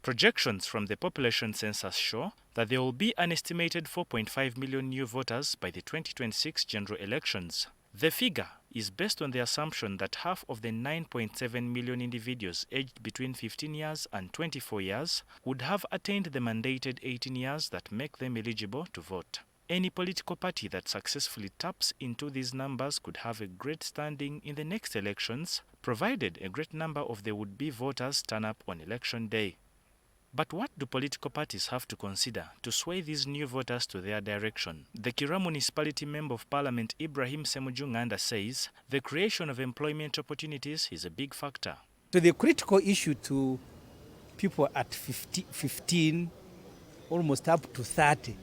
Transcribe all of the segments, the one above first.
Projections from the population census show that there will be an estimated 4.5 million new voters by the 2026 general elections. The figure is based on the assumption that half of the 9.7 million individuals aged between 15 years and 24 years would have attained the mandated 18 years that make them eligible to vote. Any political party that successfully taps into these numbers could have a great standing in the next elections, provided a great number of the would-be voters turn up on election day. But what do political parties have to consider to sway these new voters to their direction? The Kira Municipality Member of Parliament Ibrahim Semujunganda says the creation of employment opportunities is a big factor. So the critical issue to people at 15, almost up to 30,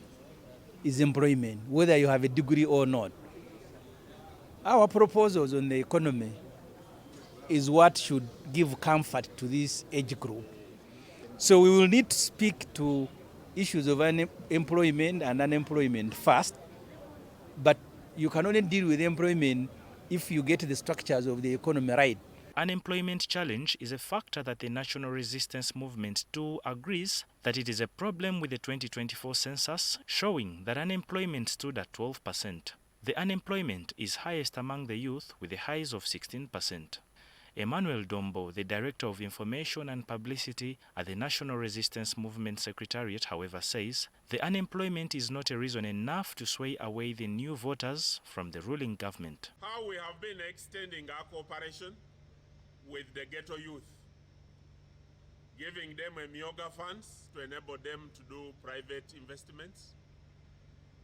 is employment, whether you have a degree or not. Our proposals on the economy is what should give comfort to this age group. So we will need to speak to issues of employment and unemployment first, but you can only deal with employment if you get the structures of the economy right. Unemployment challenge is a factor that the National Resistance Movement too agrees that it is a problem with the 2024 census, showing that unemployment stood at 12%. The unemployment is highest among the youth with a highs of 16%. Emmanuel Dombo, the Director of Information and Publicity at the National Resistance Movement Secretariat, however, says the unemployment is not a reason enough to sway away the new voters from the ruling government. How we have been extending our cooperation with the ghetto youth, giving them a myoga funds to enable them to do private investments,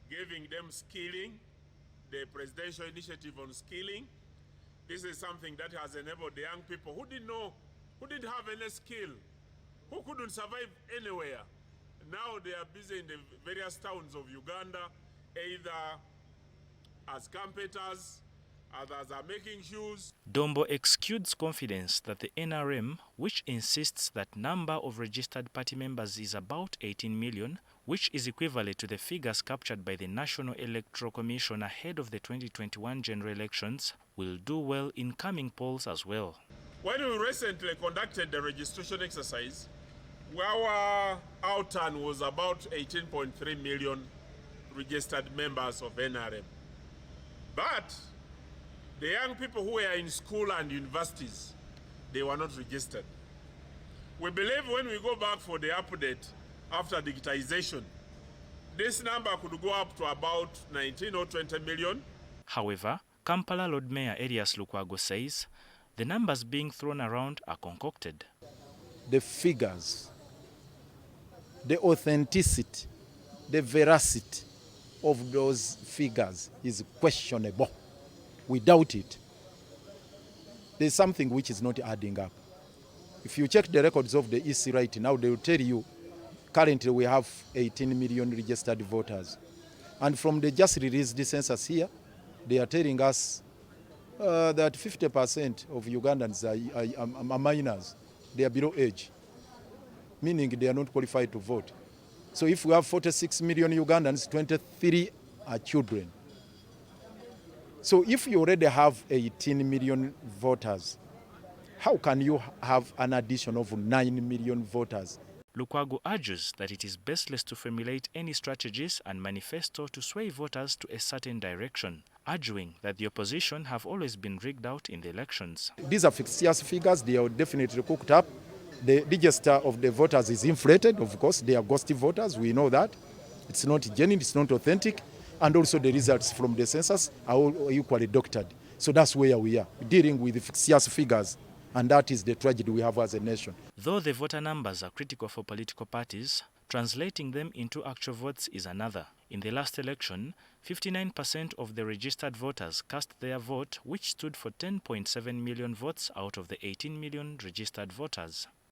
giving them skilling, the presidential initiative on skilling. This is something that has enabled the young people who didn't know, who didn't have any skill, who couldn't survive anywhere. Now they are busy in the various towns of Uganda, either as carpenters, others are making shoes. Dombo exudes confidence that the NRM, which insists that number of registered party members is about 18 million, which is equivalent to the figures captured by the National Electoral Commission ahead of the 2021 general elections, will do well in coming polls as well. When we recently conducted the registration exercise, our outturn was about 18.3 million registered members of NRM. But the young people who were in school and universities, they were not registered. We believe when we go back for the update after digitization, this number could go up to about 19 or 20 million. However, Kampala Lord Mayor Elias Lukwago says the numbers being thrown around are concocted. The figures, the authenticity, the veracity of those figures is questionable. Without it, there's something which is not adding up. If you check the records of the EC right now, they will tell you currently we have 18 million registered voters. And from the just released census here, they are telling us that 50% of Ugandans are minors. They are below age, meaning they are not qualified to vote. So if we have 46 million Ugandans, 23 are children. So if you already have 18 million voters, how can you have an addition of 9 million voters? Lukwago argues that it is baseless to formulate any strategies and manifesto to sway voters to a certain direction, arguing that the opposition have always been rigged out in the elections. These are fictitious figures. They are definitely cooked up. The register of the voters is inflated, of course. They are ghosty voters. We know that. It's not genuine, it's not authentic. And also the results from the census are all equally doctored. So that's where we are, dealing with the fictitious figures. And that is the tragedy we have as a nation. Though the voter numbers are critical for political parties, translating them into actual votes is another. In the last election, 59% of the registered voters cast their vote, which stood for 10.7 million votes out of the 18 million registered voters.